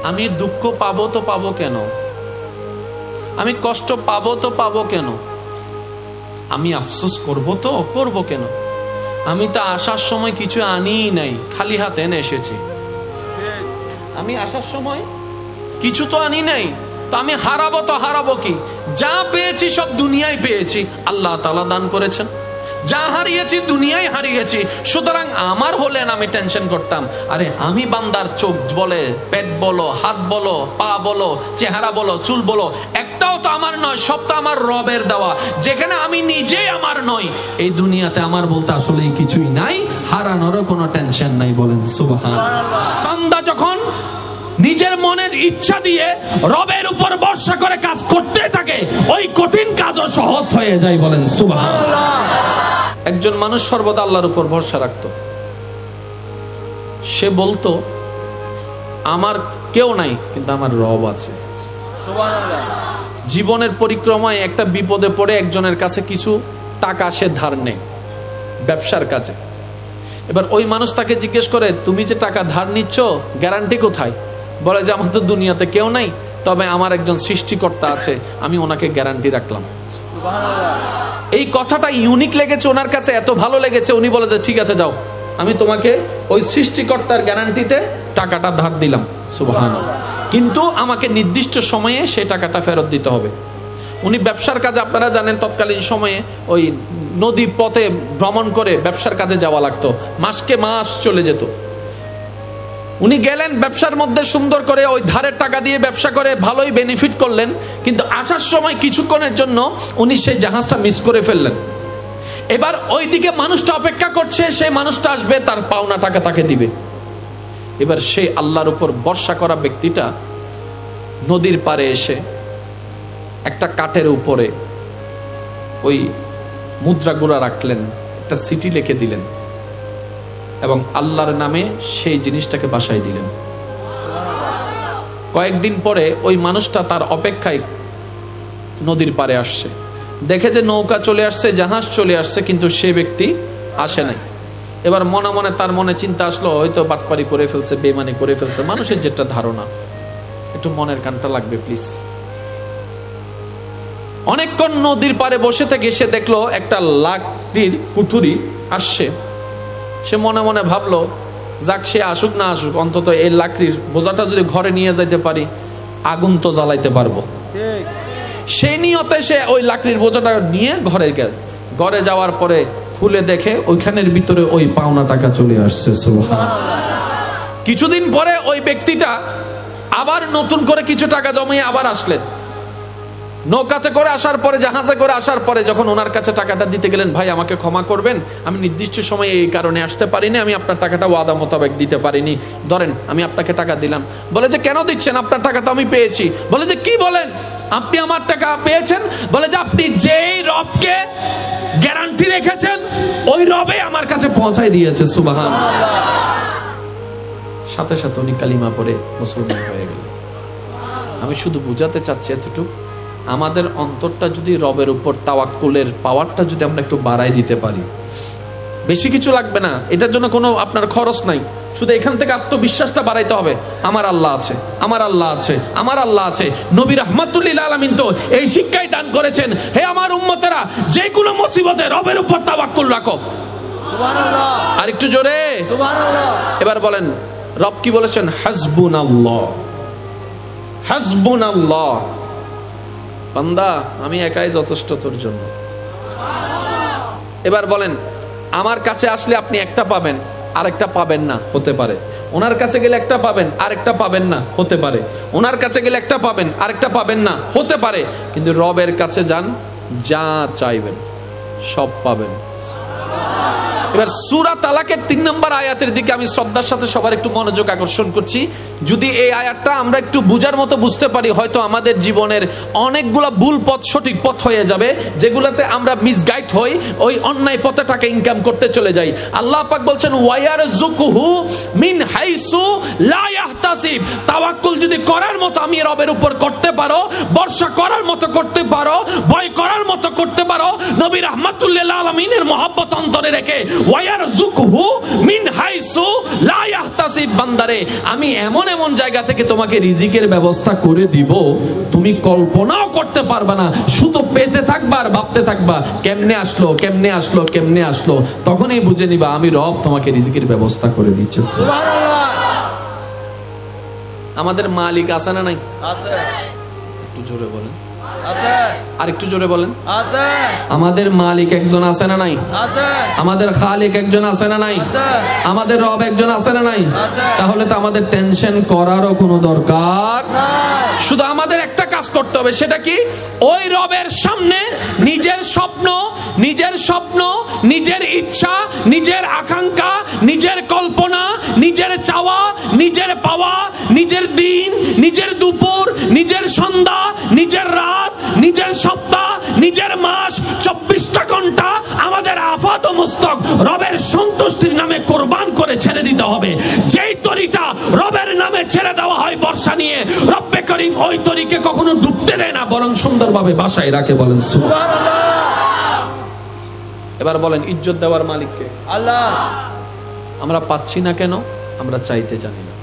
আমি দুঃখ পাবো তো পাবো কেন, আমি কষ্ট পাবো তো পাবো কেন, আমি আফসোস করবো তো করবো কেন, আমি তো আসার সময় কিছু আনিই নাই, খালি হাতে এনে এসেছি। আমি আসার সময় কিছু তো আনি নাই, তো আমি হারাবো তো হারাবো কি? যা পেয়েছি সব দুনিয়ায় পেয়েছি, আল্লাহ তাআলা দান করেছেন। যা হারিয়েছি দুনিয়ায় হারিয়েছি, সুতরাং আমার হলেন আমি টেনশন করতাম। আরে আমি বান্দার চোখ বলে, পেট বলো, হাত বলো, পা বলো, চেহারা বলো, চুল বলো, একটাও তো আমার নয়, সব তো আমার রবের দেওয়া। যেখানে আমি নিজেই আমার নই, এই দুনিয়াতে আমার বলতে আসলে কিছুই নাই, হারানোরও কোনো টেনশন নাই। বলেন সুবহানাল্লাহ। বান্দা যখন নিজের মনের ইচ্ছা দিয়ে রবের উপর ভরসা করে কাজ করতে থাকে, ওই কঠিন কাজও সহজ হয়ে যায়। বলেন সুবহানাল্লাহ। একজন মানুষ সর্বদা আল্লাহর উপর ভরসা রাখতো। সে বলতো আমার কেউ নাই, কিন্তু আমার রব আছে। সুবহানাল্লাহ। জীবনের পরিক্রমায় একটা বিপদে পড়ে একজনের কাছে কিছু টাকা সে ধার নেয় ব্যবসার কাজে। এবার ওই মানুষ তাকে জিজ্ঞেস করে, তুমি যে টাকা ধার নিচ্ছ গ্যারান্টি কোথায়? বলে যে আমার তো দুনিয়াতে কেউ নাই, তবে আমার একজন সৃষ্টিকর্তা আছে, আমি ওনাকে গ্যারান্টি রাখলাম। এই কথাটা ইউনিক লেগেছে ওনার কাছে, এত ভালো লেগেছে, উনি বলে যে ঠিক আছে যাও, আমি তোমাকে ওই সৃষ্টিকর্তার গ্যারান্টিতে টাকাটা ধার দিলাম। সুবহানাল্লাহ। কিন্তু আমাকে নির্দিষ্ট সময়ে সেই টাকাটা ফেরত দিতে হবে। উনি ব্যবসার কাজে, আপনারা জানেন তৎকালীন সময়ে ওই নদী পথে ভ্রমণ করে ব্যবসার কাজে যাওয়া লাগতো, মাসকে মাস চলে যেত। উনি গেলেন ব্যবসার মধ্যে সুন্দর করে ওই ধারের টাকা দিয়ে ব্যবসা করে ভালোই বেনিফিট করলেন, কিন্তু আসার সময় কিছুক্ষণের জন্য উনি সেই জাহাজটা মিস করে ফেললেন। এবার ওইদিকে মানুষটা অপেক্ষা করছে, সেই মানুষটা আসবে, তার পাওনা টাকা তাকে দিবে। এবার সেই আল্লাহর উপর ভরসা করা ব্যক্তিটা নদীর পাড়ে এসে একটা কাঠের উপরে ওই মুদ্রাগুলা রাখলেন, একটা চিঠি লিখে দিলেন এবং আল্লাহর নামে সেই জিনিসটাকে বাসায় দিলেন। কয়েকদিন পরে ওই মানুষটা তার অপেক্ষায় নদীর পাড়ে আসছে, দেখে যে নৌকা চলে আসছে, জাহাজ চলে আসছে, কিন্তু সে ব্যক্তি আসে নাই। এবার মনে মনে তার মনে চিন্তা আসলো, হয়তো বাটপারি করে ফেলছে, বেমানি করে ফেলছে। মানুষের যেটা ধারণা, একটু মনের কানটা লাগবে প্লিজ। অনেকক্ষণ নদীর পাড়ে বসে থেকে সে দেখলো একটা লাকড়ির কুঠুরি আসছে। সে মনে মনে ভাবলো, যাক সে আসুক না আসুক, অন্তত এই লাকড়ির বোঝাটা যদি ঘরে নিয়ে যাইতে পারি, আগুন তো জ্বালাইতে পারবো। সেই নিয়তে সে ওই লাকড়ির বোঝাটা নিয়ে ঘরে গেল। ঘরে যাওয়ার পরে খুলে দেখে ওইখানের ভিতরে ওই পাওনা টাকা চলে আসছে। সুবহানাল্লাহ। কিছুদিন পরে ওই ব্যক্তিটা আবার নতুন করে কিছু টাকা জমিয়ে আবার আসলেন। নৌকাতে করে আসার পরে, জাহাজে করে আসার পরে যখন ওনার কাছে টাকাটা দিতে গেলেন, ভাই আমাকে ক্ষমা করবেন, আমি নির্দিষ্ট সময়ে এই কারণে আসতে পারিনি, আমি আপনার টাকাটা ওয়াদা মোতাবেক দিতে পারিনি, ধরেন আমি আপনাকে টাকা দিলাম। বলে যে কেন দিচ্ছেন, আপনার টাকা তো আমি পেয়েছি। বলে যে কি বলেন, আপনি আমার টাকা পেয়েছেন? বলে যে আপনি যেই রবকে গ্যারান্টি রেখেছেন, ওই রবে আমার কাছে পৌঁছাই দিয়েছে। সুবহানাল্লাহ। সাথে সাথে উনি কালিমা পড়ে মুসলমান হয়ে গেল। আমি শুধু বুঝাতে চাচ্ছি এতটুকু, আমাদের অন্তরটা যদি রবের উপর তাওয়াক্কুলের পাওয়ারটা যদি আমরা একটু বাড়াই দিতে পারি, বেশি কিছু লাগবে না, এটার জন্য কোনো আপনার খরচ নাই, শুধু এখান থেকে আত্মবিশ্বাসটা বাড়াইতে হবে। আমার আল্লাহ আছে, আমার আল্লাহ আছে, আমার আল্লাহ আছে। নবী রাহমাতুল লিল আলামিন তো এই শিক্ষাই দান করেছেন, হে আমার উম্মতেরা, যে কোনো মুসিবতে রবের উপর তাওয়াক্কুল রাখো। সুবহানাল্লাহ। আর একটু জোরে সুবহানাল্লাহ। এবার বলেন, রব কি বলেছেন? হাসবুনাল্লাহ, হাসবুনাল্লাহ। বান্দা আমি একাই যথেষ্ট তোর জন্য। এবার বলেন, আমার কাছে আসলে আপনি একটা পাবেন, আরেকটা পাবেন না, হতে পারে। ওনার কাছে গেলে একটা পাবেন, আরেকটা পাবেন না, হতে পারে। ওনার কাছে গেলে একটা পাবেন, আরেকটা পাবেন না, হতে পারে। কিন্তু রবের কাছে যান, যা চাইবেন সব পাবেন। এবার সূরা তালাকের 3 নম্বর আয়াতের দিকে আমি শ্রদ্ধার সাথে সবার একটু মনোযোগ আকর্ষণ করছি। যদি এই আয়াতটা আমরা একটু বুঝার মতো বুঝতে পারি, হয়তো আমাদের জীবনের অনেকগুলা ভুল পথ সঠিক পথ হয়ে যাবে, যেগুলাতে আমরা মিসগাইড হই, ওই অন্যায় পথে টাকা ইনকাম করতে চলে যাই। আল্লাহ পাক বলছেন, ওয়ায়ারযুকুহু মিন হাইসু লা ইয়াহতাসিব। তাওয়াক্কুল যদি করার মতো আমি রবের উপর করতে পারো, ভরসা করার মতো করতে পারো, ভয় করার মতো করতে পারো, নবী রাহমাতুল লিল আলামিনের মহব্বত অন্তরে রেখে ওয়ায়ারযুকহু মিন হাইসু লা ইয়াহতাসিব। বান্দারে আমি এমন এমন জায়গা থেকে তোমাকে রিজিকের ব্যবস্থা করে দিব তুমি কল্পনাও করতে পারবা না। শুধু পেতে থাকবা আর ভাবতে থাকবা কেমনে আসলো কেমনে আসলো কেমনে আসলো। তখনই বুঝে নিবা আমি রব তোমাকে রিজিকের ব্যবস্থা করে দিচ্ছি। সুবহানাল্লাহ। আমাদের মালিক আছে না নাই? আছে। একটু জোরে বলেন। আছে। আর একটু জোরে বলেন। আছে। আমাদের মালিক একজন আছে না নাই? আছে। আমাদের খালিক একজন আছে না নাই? আছে। আমাদের রব একজন আছে না নাই? আছে। তাহলে তো আমাদের টেনশন করারও কোনো দরকার নাই। শুধু আমাদের একটা কাজ করতে হবে, সেটা কি? ওই রবের সামনে নিজের স্বপ্ন, নিজের ইচ্ছা, নিজের আকাঙ্ক্ষা, নিজের কল্পনা, নিজের চাওয়া, নিজের পাওয়া, নিজের দিন, নিজের দুপুর, নিজের সন্ধ্যা, নিজের রাত, নিজের সপ্তাহ, নিজের মাস, 24টা ঘন্টা আমাদের আফাত ও মুস্তক রবের সন্তুষ্টির নামে কোরবান করে ছেড়ে দিতে হবে। যেই তরিটা রবের নামে ছেড়ে দেওয়া হয় বর্ষা নিয়ে, রব্বে করিম ওই তরিকে কখনো ডুবতে দেয় না, বরং সুন্দরভাবে বাসায় রাখে। বলেন সুবহানাল্লাহ। এবার বলেন ইজ্জত দেওয়ার মালিক কে? আল্লাহ। আমরা পাচ্ছি না কেন? আমরা চাইতে জানি না।